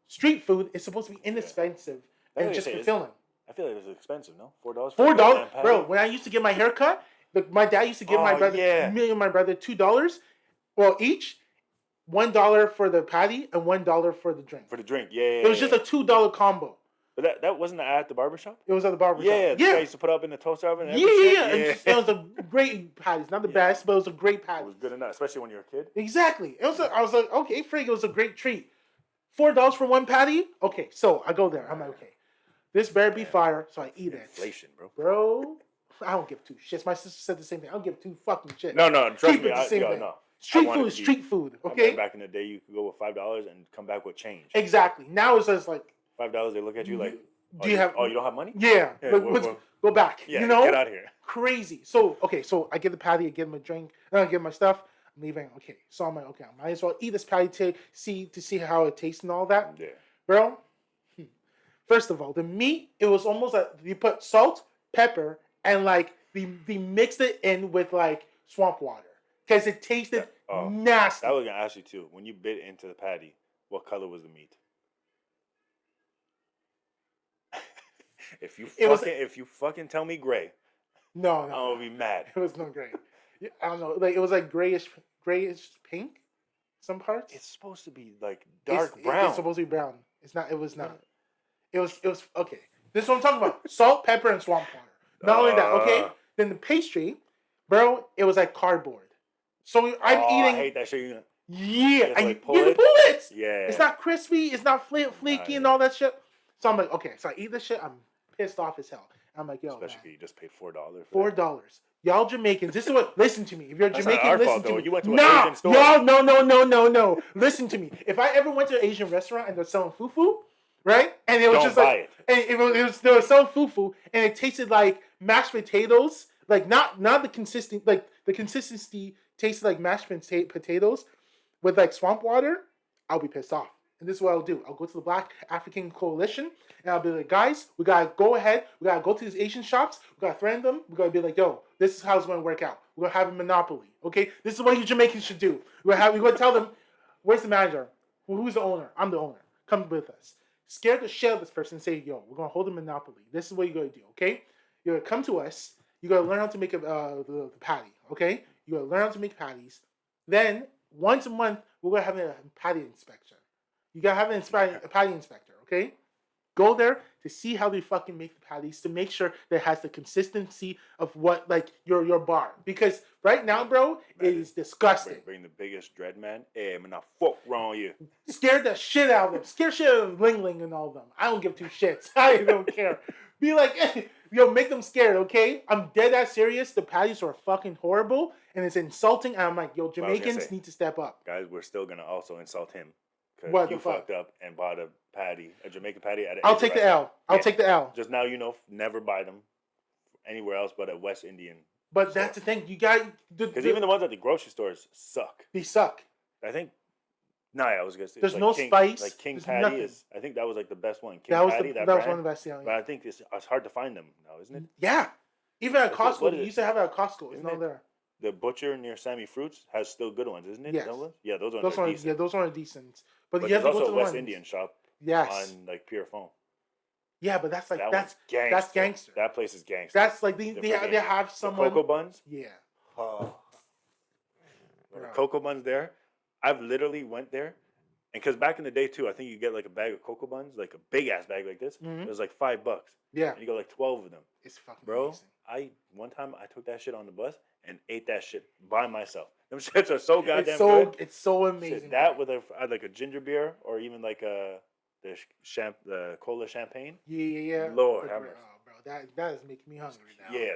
street food is supposed to be inexpensive and just fulfilling. I feel like it's expensive, no? $4? $4? Bro, when I used to get my haircut, my dad used to give my brother, me and my brother, $2, well, each. $1 for the patty and $1 for the drink. For the drink, It was just a $2 combo. But that wasn't at the barbershop? It was at the barbershop. Yeah. Guy used to put up in the toaster oven. And It was a great patty. Not the best, but it was a great patty. It was good enough, especially when you're a kid. Exactly. I was like, okay, frig, it was a great treat. $4 for one patty? Okay, so I go there. I'm like, okay. This better be fire, so I eat it. Inflation, bro. Bro, I don't give two shits. My sister said the same thing. I don't give two fucking shits. No, trust Keep me. it the same thing. No. Street food is street food, I okay? remember back in the day, you could go with $5 and come back with change. Exactly. Now it's just like $5, they look at you like, do you have? Oh, you don't have money? Yeah. Go back. Yeah, you know? Get out of here. Crazy. So I get the patty, I give him a drink, and I give my stuff. I'm leaving. Okay, so I'm like, okay, I might as well eat this patty to see how it tastes and all that. Yeah. Bro. First of all, the meat, it was almost like you put salt, pepper, and like they mixed it in with like swamp water because it tasted nasty. I was gonna ask you too. When you bit into the patty, what color was the meat? If you fucking tell me gray, no, I'm gonna be mad. It was no gray. I don't know. Like it was like grayish pink. Some parts. It's supposed to be like dark brown. It's supposed to be brown. It's not. It was not. It was okay. This is what I'm talking about. Salt, pepper, and swamp water. Not only that, okay. Then the pastry, bro, it was like cardboard. So I'm eating. I hate that shit. Yeah, and you pull it. Yeah. It's not crispy. It's not flaky and all that shit. So I'm like, okay. So I eat this shit. I'm pissed off as hell. I'm like, yo, especially if you just paid $4. $4. Y'all Jamaicans, this is what. Listen to me. If you're Jamaican, listen to me. You went to an Asian store. No. Listen to me. If I ever went to an Asian restaurant and they're selling fufu, right? And it was they were selling fufu, and it tasted like mashed potatoes, like not the consistent, like the consistency tasted like mashed potatoes with like swamp water. I'll be pissed off. And this is what I'll do. I'll go to the Black African Coalition, and I'll be like, guys, we gotta go ahead. We gotta go to these Asian shops. We gotta threaten them. We gotta be like, yo, this is how it's gonna work out. We're gonna have a monopoly, okay? This is what you Jamaicans should do. We're gonna tell them, where's the manager? Who's the owner? I'm the owner. Come with us. Scare the shit out of this person and say, yo, we're gonna hold a monopoly. This is what you gotta do, okay? You're gonna come to us. You gotta learn how to make the patty, okay? You gotta learn how to make patties. Then once a month, we're gonna have a patty inspection. You gotta have a patty inspector, okay? Go there to see how they fucking make the patties to make sure that it has the consistency of what like your bar. Because right now, bro, it is disgusting. Bring the biggest dread man. Hey, I'm not fuck wrong with you. Scared the shit out of them. Scared shit out of Ling Ling and all of them. I don't give two shits. I don't care. Be like, hey, yo, make them scared, okay? I'm dead ass serious. The patties are fucking horrible and it's insulting. And I'm like, yo, Jamaicans need to step up. Guys, we're still gonna also insult him. What you fucked up and bought a Jamaican patty at an I'll take the L. I'll take the L. Just now, never buy them anywhere else but a West Indian. But store. That's the thing. You got because even the ones at the grocery stores suck. They suck. I think. No, I was gonna say there's no spice. Like King Patty is. I think that was like the best one. King Patty. That was one of the best. Yeah. But I think it's hard to find them now, isn't it? Yeah. Even at Costco, you used to have it at Costco. It's not there. The butcher near Sammy Fruits has still good ones, isn't it? Yes. Yeah, those ones are decent. Yeah, those ones are decent. But you there's have to also go to a West Indian shop. Yes. On like Pure Phone. Yeah, but that's like that's gangster. That place is gangster. That's like they have someone. The cocoa buns. Yeah. The cocoa buns there. I've literally went there, and because back in the day too, I think you get like a bag of cocoa buns, like a big ass bag like this. Mm-hmm. It was like $5. Yeah. And you got like 12 of them. It's fucking amazing. One time I took that shit on the bus and ate that shit by myself. Them shits are so goddamn good. It's so amazing. Shit, that with like a ginger beer or even like the cola champagne. Yeah. Lord have mercy. Bro, that is making me hungry now. Yeah,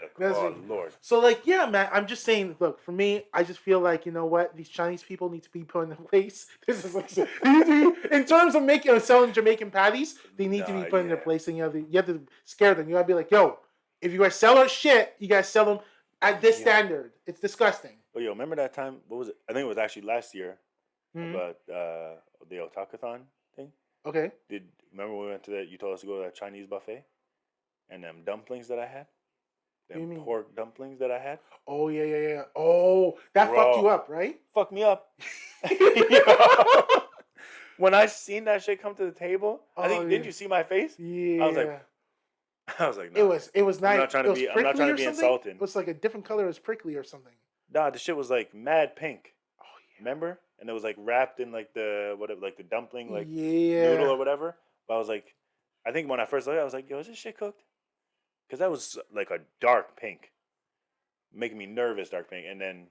Lord. So like, yeah, man, I'm just saying. Look, for me, I just feel like you know what, these Chinese people need to be put in place. This is like, in terms of selling Jamaican patties, they need to be put in their place, and you have to scare them. You gotta be like, yo, if you guys sell our shit, you guys sell them at this standard. It's disgusting. But yo, remember that time? What was it? I think it was actually last year about the Otakathon thing. Okay. Remember when we went to that? You told us to go to that Chinese buffet, and them dumplings that I had. Them pork dumplings that I had. Oh yeah. Oh, that fucked you up, right? Fucked me up. When I seen that shit come to the table, didn't you see my face? Yeah. I was like, no. It was nice. I'm not trying to be insulting. It was like a different color. It was prickly or something. Nah, the shit was like mad pink. Oh yeah. Remember? And it was like wrapped in like the dumpling noodle or whatever. But I was like, I think when I first looked at it, I was like, yo, is this shit cooked? Because that was like a dark pink, making me nervous, dark pink. And then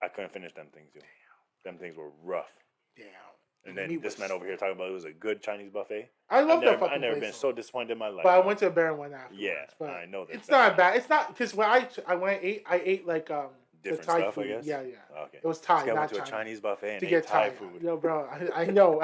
I couldn't finish them things, dude. Them things were rough. Damn. And then this man over here talking about it was a good Chinese buffet. I love that fucking I've never place, been though. so disappointed in my life. But I went to a better one afterwards. Yeah, but I know that. It's not bad. It's not because when I ate like different the Thai stuff, food. I guess. Yeah. Okay. It was Thai, This guy not went to Chinese. a Chinese buffet and To ate get Thai food. Yo, bro, I know.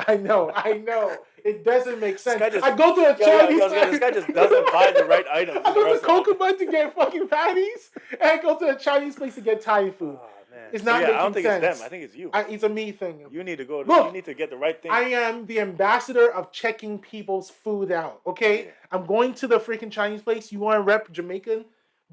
It doesn't make sense. Just, I go to a Chinese. This guy just doesn't buy the right items. I go to Kokoban to get fucking patties, and I go to a Chinese place to get Thai food. Oh, man. It's not making sense. I don't think it's them. I think it's you. It's a me thing. You need to go. Look, you need to get the right thing. I am the ambassador of checking people's food out. Okay, I'm going to the freaking Chinese place. You want to rep Jamaican?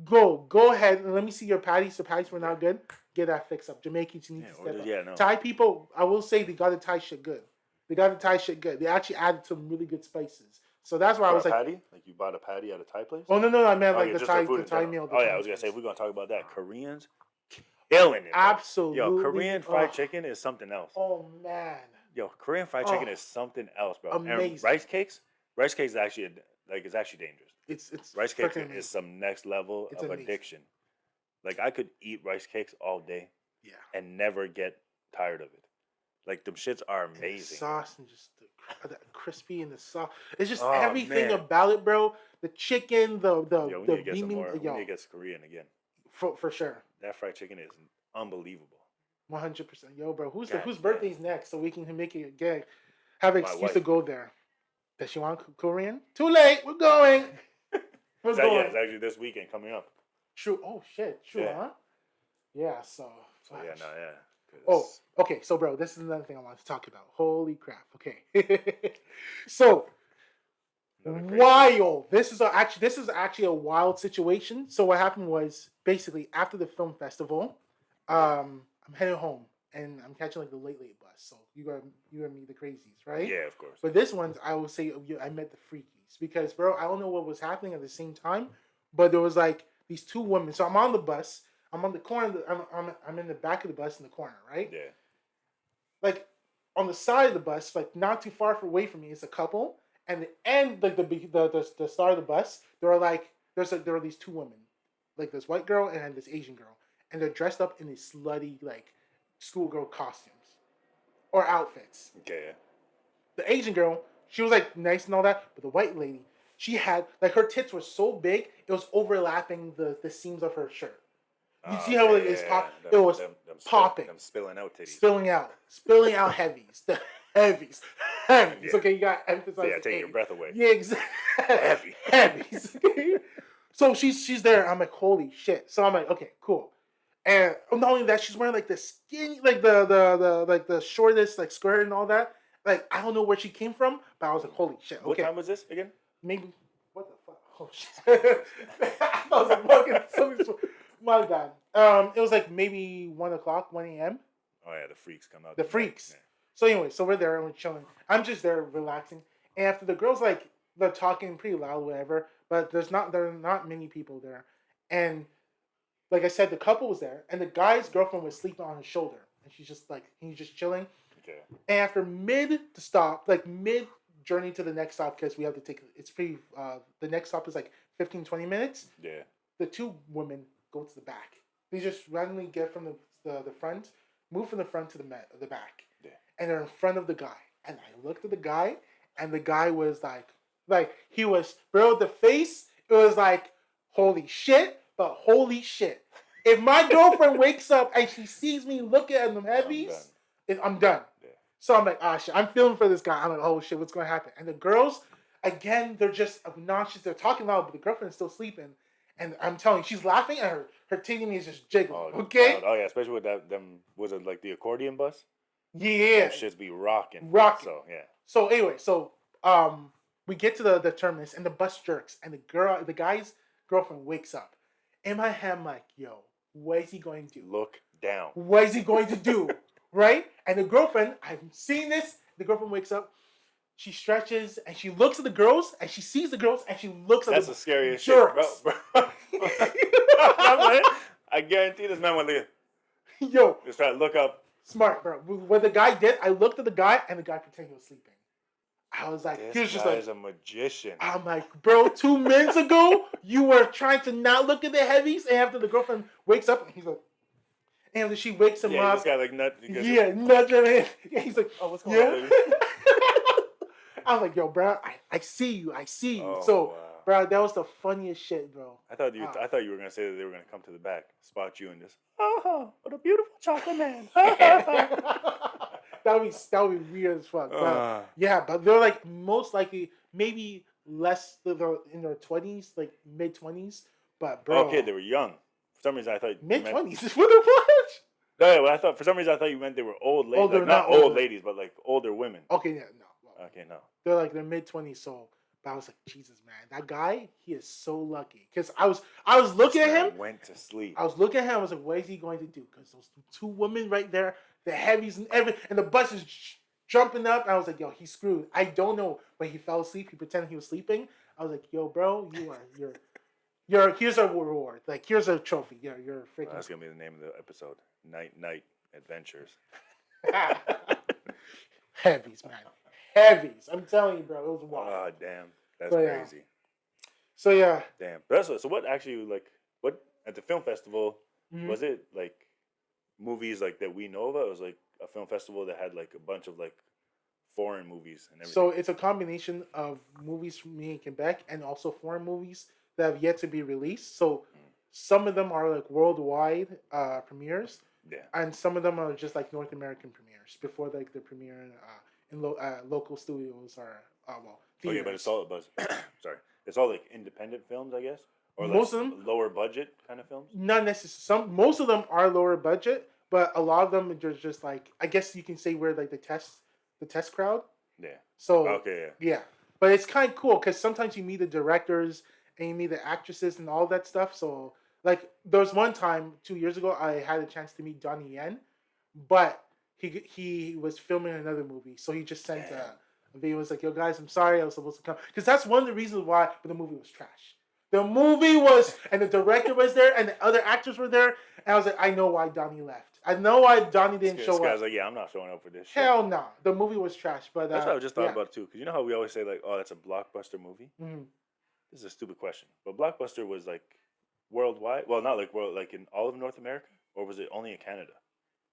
Go ahead and let me see your patties. The patties were not good. Get that fixed up. Jamaicans, you need to step up. No. Thai people, I will say they got the Thai shit good. They actually added some really good spices. So that's why I was like, patty? Like you bought a patty at a Thai place? Oh no, I meant like the Thai meal. I was gonna say if we're gonna talk about that, Koreans killing it. Absolutely. Yo, Korean fried chicken is something else. Oh man. Yo, Korean fried chicken is something else, bro. Amazing. And rice cakes is actually it's actually dangerous. It's rice cakes is some next level of addiction. Like I could eat rice cakes all day, and never get tired of it. Like them shits are amazing. And the sauce and just the crispy and the sauce. It's just everything about it, bro. The chicken, the we need to get some more. We need to get Korean again. For sure. That fried chicken is unbelievable. 100%. Yo, bro, whose birthday's next so we can make it again? Have an excuse to go there. Does she want Korean? Too late. We're going. It's actually this weekend coming up. True. Oh shit. True, huh? Yeah. So. Oh, okay. So, bro, this is another thing I wanted to talk about. Holy crap. Okay. So, wild. This is actually a wild situation. So, what happened was basically after the film festival, I'm heading home and I'm catching like the late bus. So you and me, the crazies, right? Yeah, of course. But this one, I will say I met the freakies because, bro, I don't know what was happening at the same time, but there was like these two women. So I'm on the bus. I'm on the corner. I'm in the back of the bus in the corner, right? Yeah. Like on the side of the bus, like not too far away from me, is a couple, and the end, like the start of the bus, there are these two women, like this white girl and this Asian girl, and they're dressed up in these slutty like schoolgirl costumes or outfits. Okay. The Asian girl, she was like nice and all that, but the white lady, she had like her tits were so big it was overlapping the seams of her shirt. You see how it is pop? It was popping. Them spilling out titties. Spilling out heavies. The heavies. Yeah. Okay, you got to emphasize. Yeah, take your breath away. Yeah, exactly. Heavies. Okay. So she's there. I'm like, holy shit. So I'm like, okay, cool. And not only that, she's wearing like the skinny, like the shortest like skirt and all that. Like I don't know where she came from, but I was like, holy shit. Okay. What time was this again? Maybe. What the fuck? Oh shit. I was like, fucking. My bad. It was like maybe 1 o'clock, 1 a.m. Oh yeah, the freaks come out. The freaks. Yeah. So anyway, so we're there and we're chilling. I'm just there relaxing. And after the girls like they're talking pretty loud, whatever, but there are not many people there. And like I said, the couple was there, and the guy's girlfriend was sleeping on his shoulder, and he's just chilling. Okay. And after mid journey to the next stop, because we have to take the next stop is like 15-20 minutes. Yeah. The two women go to the back. They just randomly get from the front, move from the front to the back. Yeah. And they're in front of the guy. And I looked at the guy, and the guy was like he was, bro, the face, it was like, holy shit, but holy shit. If my girlfriend wakes up and she sees me looking at them heavies, I'm done. Yeah. So I'm like, shit, I'm feeling for this guy. I'm like, oh shit, what's going to happen? And the girls, again, they're just obnoxious. They're talking loud, but the girlfriend is still sleeping. And I'm telling you, she's laughing and her titty is just jiggling. Okay? Oh yeah, especially with them, was it like the accordion bus? Yeah. That shit be rocking. So yeah. So anyway, we get to the terminus and the bus jerks and the guy's girlfriend wakes up. In my head, I'm like, yo, what is he going to do? Look down. What is he going to do? Right? And the girlfriend, I've seen this. The girlfriend wakes up. She stretches and she looks at the girls and she sees the girls and she looks at That's the scariest jerks. Shit, bro. I guarantee this man went like, yo, just try to look up. Smart, bro. What the guy did, I looked at the guy and the guy pretended he was sleeping. I was like, he was just like, a magician. I'm like, bro, 2 minutes ago, you were trying to not look at the heavies, and after the girlfriend wakes up, and he's like, And then she wakes him Yeah, up. this guy like nut. Yeah, nudge him in. Yeah, he's like, Oh, what's going on, yeah. baby? I'm like, yo, bro, I see you. Oh So, wow. bro, that was the funniest shit, bro. I thought you were gonna say that they were gonna come to the back, spot you, and just what a beautiful chocolate man. that would be weird as fuck. But yeah, but they're like most likely maybe less. They're in their 20s, like mid 20s. But bro, Okay, they were young. For some reason, I thought mid you meant. 20s. What the fuck? No, well, I thought for some reason I thought you meant they were old ladies, Older, like not not old older. ladies, but like older women. Okay, yeah, no. Well, Okay, no. they're like their mid 20s. So, but I was like, Jesus, man, that guy, he is so lucky. Because I was looking This at man him. went to sleep. I was looking at him. I was like, what is he going to do? Because those two women right there, the heavies and everything, and the bus is jumping up. And I was like, yo, he's screwed. I don't know, but he fell asleep. He pretended he was sleeping. I was like, yo, bro, you're here's a reward. Like, here's a trophy. You're freaking. That's gonna be the name of the episode. Night Adventures. Heavies, man. Heavies. I'm telling you, bro. It was wild. Oh damn, that's But, crazy. So yeah. Damn. But so what actually like what at the film festival was it like movies like that we know of? It was like a film festival that had like a bunch of like foreign movies and everything. So it's a combination of movies from me in Quebec and also foreign movies that have yet to be released. So some of them are like worldwide premieres, and some of them are just like North American premieres before like the premiere in local studios or theaters. Okay, but it's all sorry, it's all like independent films, I guess, or Most like of them lower budget kind of films. not necessarily. Most of them are lower budget, but a lot of them are just like, I guess you can say we're like the test crowd. Yeah. So Okay. yeah, but it's kind of cool because sometimes you meet the directors and you meet the actresses and all that stuff. So like there was one time 2 years ago I had a chance to meet Donnie Yen, but he was filming another movie, so he just sent a video. Was like, yo guys, I'm sorry I was supposed to come, because that's one of the reasons why. But the movie was trash. The movie was, and the director was there, and the other actors were there, and I was like, I know why Donnie left. I know why Donnie didn't show This up. guy's like, yeah, I'm not showing up for this shit. Hell no, the movie was trash. But that's what I just thought about too, because you know how we always say like, oh, that's a blockbuster movie. Mm-hmm. This is a stupid question, but Blockbuster was like worldwide. Well, not like like in all of North America, or was it only in Canada?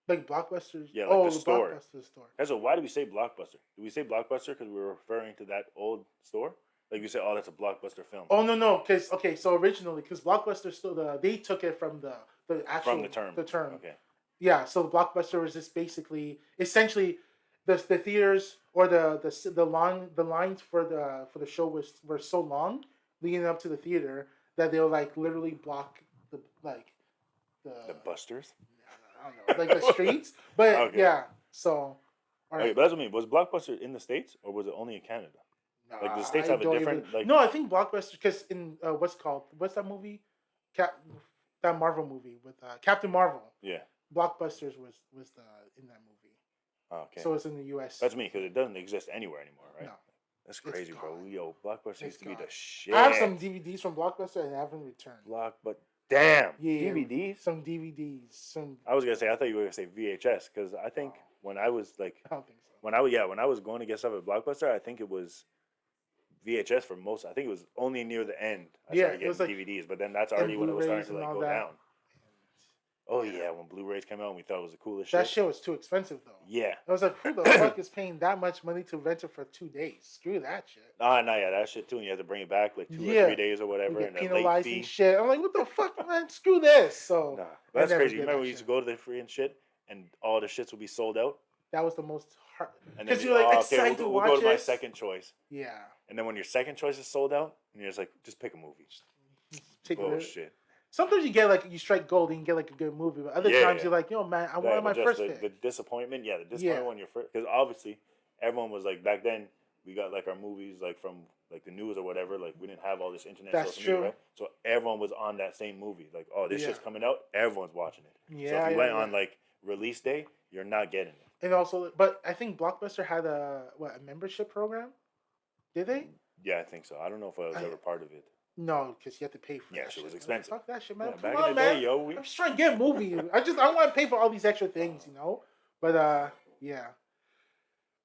Like Blockbusters. Yeah, like the store. Blockbuster store. And so why do we say Blockbuster? Do we say Blockbuster because we're referring to that old store? Like we say, oh, that's a Blockbuster film. Oh no, because so originally, because Blockbuster still they took it from the actual from the term. The term. Okay. Yeah, so the Blockbuster was just essentially the theaters or the lines for the show were so long leading up to the theater that they'll like literally block the busters. I don't know, like the streets. But okay. Yeah, so. All right. Okay, but that's what I mean. Was Blockbuster in the States or was it only in Canada? Like the States have a different No, I think Blockbuster, because in what's that movie? That Marvel movie with Captain Marvel. Yeah. Blockbusters was in that movie. Oh, okay. So it's in the U.S. That's me, because it doesn't exist anywhere anymore, right? No. That's crazy, bro. Yo, Blockbuster used to be the shit. I have some DVDs from Blockbuster and I haven't returned. Damn. Yeah, DVDs? Some DVDs. I was gonna say, I thought you were gonna say VHS, because I think when I was like, I don't think so. When I was going to get stuff at Blockbuster, I think it was VHS for most. I think it was only near the end I started getting DVDs, but then that's already when it was starting to like go down. Oh yeah, when Blu-rays came out, and we thought it was the coolest shit. That shit was too expensive though. Yeah. I was like, who the fuck is paying that much money to rent it for 2 days? Screw that shit. No, yeah, that shit too. And you have to bring it back like 2 or 3 days or whatever, you get and penalized and shit. I'm like, what the fuck, man? Screw this. So that's crazy. You remember we used to go to the free and shit, and all the shits would be sold out. That was the most hard. Because you're like excited to watch it. We'll go to my second choice. Yeah. And then when your second choice is sold out, and you're just like, just pick a movie. Bullshit. Sometimes you get like, you strike gold and you get like a good movie, but other times you're like, yo man, I wanted my first pick. The disappointment, when you're first, because obviously everyone was like, back then we got like our movies like from like the news or whatever, like we didn't have all this internet social media, right? So everyone was on that same movie, like, oh, this shit's coming out, everyone's watching it. Yeah. So if you went on like release day, you're not getting it. And also, but I think Blockbuster had a membership program. Did they? Yeah, I think so. I don't know if I was ever part of it. No, because you have to pay for it. Yeah, shit was expensive. Fuck that shit, man. Yeah, back in the day, yo. I'm just trying to get a movie. I want to pay for all these extra things, you know? But, yeah.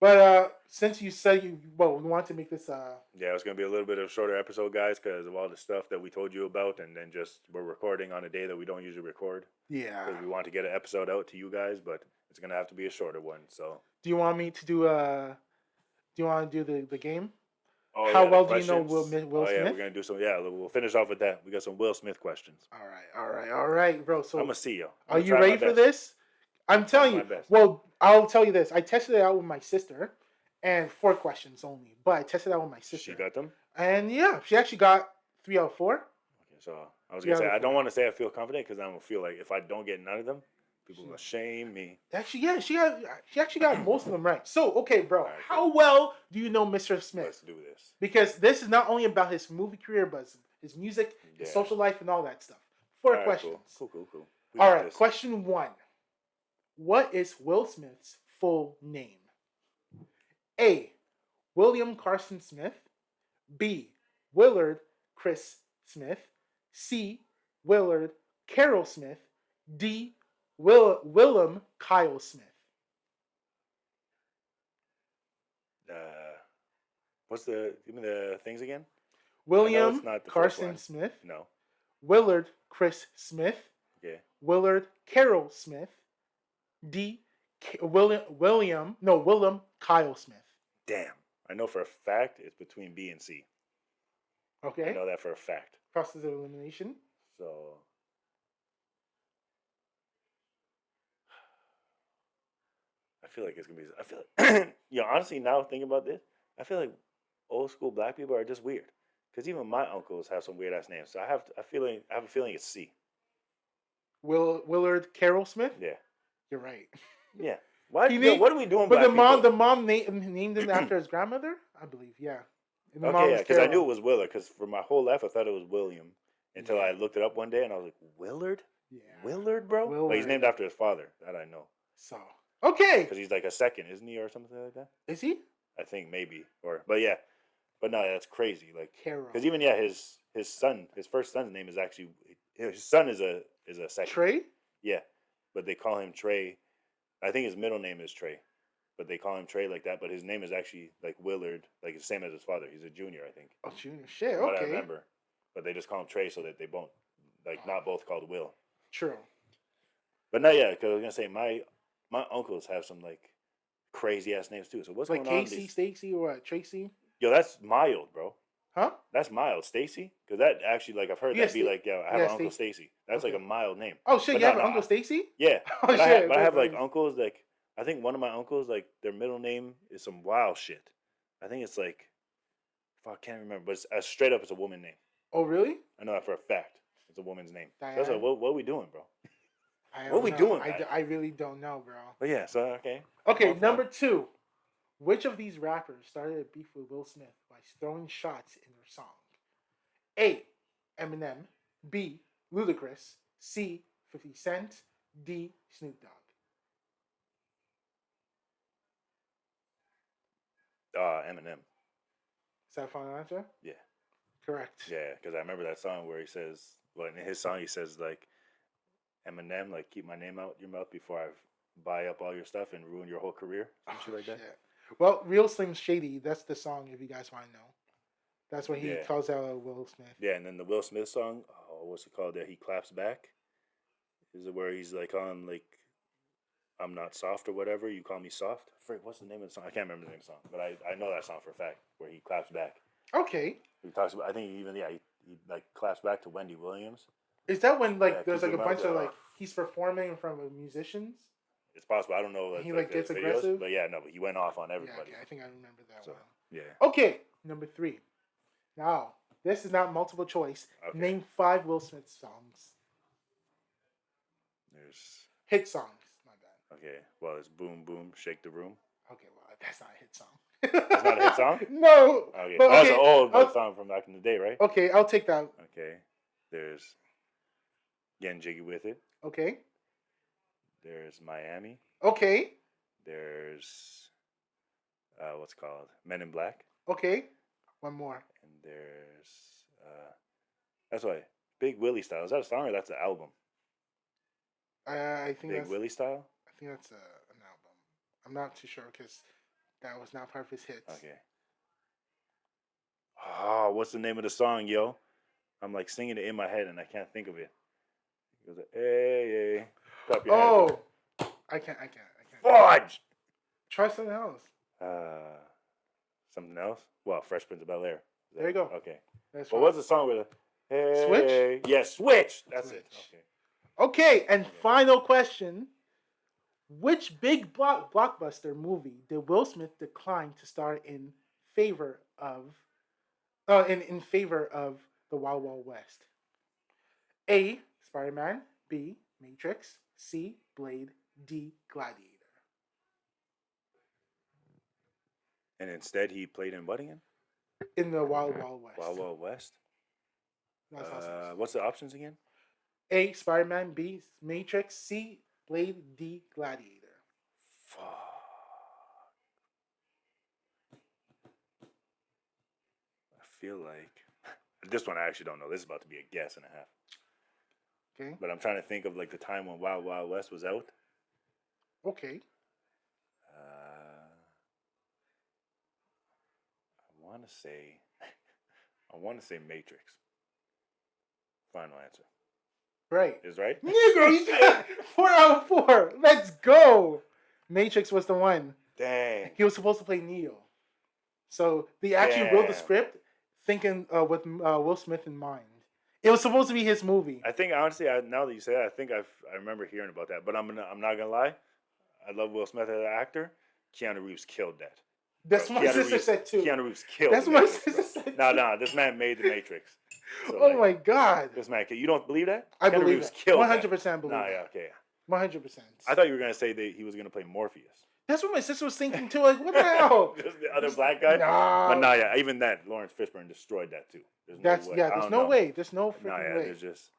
But since you said we want to make this Yeah, it's gonna be a little bit of a shorter episode, guys, because of all the stuff that we told you about, and then just we're recording on a day that we don't usually record yeah. because we want to get an episode out to you guys, but it's gonna have to be a shorter one. So, Do you want me to do do you want to do the game? oh How yeah, the well do you know questions. Will Oh yeah, Smith? we're gonna do some. Yeah, we'll finish off with that. We got some Will Smith questions. All right, bro. I'm So gonna see you. are I'm gonna you try my ready for best. this? I'm Try telling my you. best. Well, I'll tell you this. I tested it out with my sister, and 4 questions only. But I tested it out with my sister. She got them. And yeah, she actually got 3 out of 4. Okay, so I was Yeah, gonna say I before. don't want to say I feel confident because I'm gonna feel like if I don't get none of them, people will shame me. Actually, yeah, she actually got most of them right. So, okay, bro, Alright, how well do you know Mr. Smith? Let's do this. Because this is not only about his movie career, but his music, his Yeah. social life, and all that stuff. 4 Alright, questions. Cool. We All got right, this. question 1. What is Will Smith's full name? A. William Carson Smith. B. Willard Chris Smith. C. Willard Carroll Smith. D. Willem Kyle Smith. Give me the things again? William it's not the first Carson one. Smith. No. Willard Chris Smith. Yeah. Willard Carroll Smith. D. Willem Kyle Smith. Damn. I know for a fact it's between B and C. Okay. I know that for a fact. Process of elimination. So I feel like it's gonna be. I feel like, honestly, now thinking about this, I feel like old school black people are just weird. Because even my uncles have some weird ass names. So I have a feeling it's C. Willard Carroll Smith. Yeah. You're right. Yeah. Why? Named, what are we doing? But black the mom named him after his grandmother, I believe. Yeah. And okay, yeah, because I knew it was Willard. Because for my whole life I thought it was William until I looked it up one day and I was like, Willard? Yeah. Willard, bro. Willard. But he's named after his father. That I know. So okay. Because he's like a second, isn't he, or something like that? Is he? I think maybe. But yeah. But no, that's crazy. Like, because even his first son's name is actually his son is a second. Trey. Yeah, but they call him Trey. I think his middle name is Trey, but they call him Trey like that. But his name is actually like Willard, like the same as his father. He's a junior, I think. Oh, junior. Shit. What Okay. I remember, but they just call him Trey so that they won't not both called Will. True. But no, yeah, because I was gonna say my uncles have some like crazy ass names too. So what's like going on? Casey, Stacy, or what? Tracy? Yo, that's mild, bro. Huh? That's mild, Stacy. Because that actually, like, I've heard that be like, I have an Uncle Stacy. That's like a mild name. Oh shit, you have an Uncle Stacy? Yeah. Oh but shit. I have like uncles. Like, I think one of my uncles, like, their middle name is some wild shit. I think it's like, I can't remember, but it's straight up, it's a woman name. Oh really? I know that for a fact. It's a woman's name. Diane. So I was like, what are we doing, bro? What are we doing? I really don't know, bro. But yeah, so okay. Okay, number 2. Which of these rappers started a beef with Will Smith by throwing shots in their song? A. Eminem. B. Ludacris. C. 50 Cent. D. Snoop Dogg. Eminem. Is that a final answer? Yeah. Correct. Yeah, because I remember that song where he says, well, in his song he says like, Eminem, like, keep my name out your mouth before I buy up all your stuff and ruin your whole career. Some shit like that. Well, Real Slim Shady, that's the song if you guys want to know. That's when he calls out Will Smith. Yeah, and then the Will Smith song, what's it called? That he claps back. Is it where he's like on like, I'm not soft or whatever. You call me soft. What's the name of the song? I can't remember the name of the song, but I know that song for a fact where he claps back. Okay. He talks about. I think he like claps back to Wendy Williams. Is that when like there's like a bunch of like he's performing in front of musicians? It's possible. I don't know. He like gets aggressive. But yeah, no. But he went off on everybody. Yeah, okay. I think I remember that one. Yeah. Okay, number 3. Now this is not multiple choice. Okay. Name 5 Will Smith songs. There's hit songs. My bad. Okay. Well, it's Boom Boom Shake the Room. Okay. Well, that's not a hit song. It's not a hit song? No. Okay. But, that's an old song from back in the day, right? Okay, I'll take that. Okay. There's Getting Jiggy With It. Okay. There's Miami. Okay. There's what's it called? Men in Black. Okay. One more. And there's that's why Big Willie Style. Is that a song or that's an album? I think Big Willie Style. I think that's an album. I'm not too sure because That was not part of his hits. Okay. Oh, what's the name of the song, yo? I'm like singing it in my head and I can't think of it. It goes, hey, hey. Clap your hands. I can't. Fudge! Try something else. Something else? Well, Fresh Prince of Bel-Air. There you go. Okay. That's Well, right. what's the song with it? Hey, Switch? Yeah, Switch. That's it. Switch. Okay, and final question. Which big blockbuster movie did Will Smith decline to star in favor of in favor of the Wild Wild West? A. Spider-Man. B. Matrix. C. Blade. D. Gladiator. And instead, he played in what again? In the Wild Wild West. Wild Wild West. That's awesome. What's the options again? A. Spider-Man. B. Matrix. C. Blade. D. Gladiator. Fuck. I feel like this one I actually don't know. This is about to be a guess and a half. Okay. But I'm trying to think of like the time when Wild Wild West was out. Okay. I want to say Matrix. Final answer. Right. Is right? Negro, you got 4 out of 4. Let's go. Matrix was the one. Dang. He was supposed to play Neo. So they actually wrote the script thinking with Will Smith in mind. It was supposed to be his movie. I think honestly, now that you say that, I think I remember hearing about that. But I'm not gonna lie. I love Will Smith as an actor. Keanu Reeves killed that. That's what my sister said too. Keanu Reeves killed. That's what my sister said. No, this man made the Matrix. So, oh my God! This man, you don't believe that? I Keanu believe Reeves it. killed 100% that. believe Nah, it. yeah, okay. 100%. I thought you were gonna say that he was gonna play Morpheus. That's what my sister was thinking too. Like, what the hell? Just the other black guy. Nah. But nah, yeah, even that Lawrence Fishburne destroyed that too. There's no way. There's no way. There's no freaking way. There's just.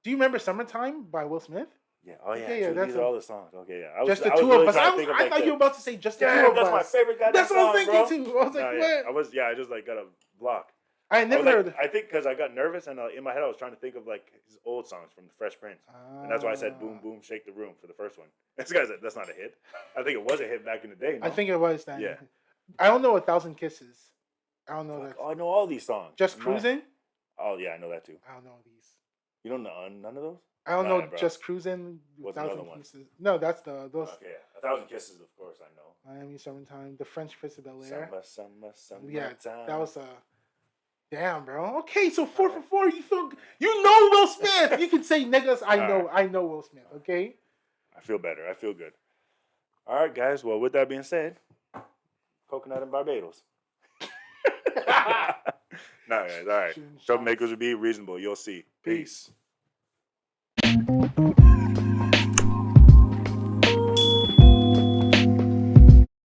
Do you remember "Summertime" by Will Smith? Yeah. Oh yeah. Okay, These are all the songs. Okay, yeah. Just the two of us. I thought you were about to say just the two of us. That's my favorite goddamn That's what song, I was thinking too. I was like, what? I just like got a block. I never heard. I think because I got nervous and in my head I was trying to think of like his old songs from the Fresh Prince, and that's why I said "Boom Boom Shake the Room" for the first one. This guy said that's not a hit. I think it was a hit back in the day. No? I think it was then. Yeah. I don't know 1,000 Kisses. I don't know that. Oh, I know all these songs. Just Cruising. Oh yeah, I know that too. I don't know these. You don't know none of those? I don't know. Just Cruising. What's 1,000 another one? Kisses. No, that's those. Okay, 1,000 Kisses, of course I know. Miami Summertime, The French Prince of Bel-Air. Summer. Yeah, time. that was damn, bro. Okay, so 4 for 4. You know Will Smith. You can say niggas. I know Will Smith. Okay. I feel better. I feel good. All right, guys. Well, with that being said, coconut in Barbados. No, guys. All right. Troublemakers will be reasonable. You'll see. Peace.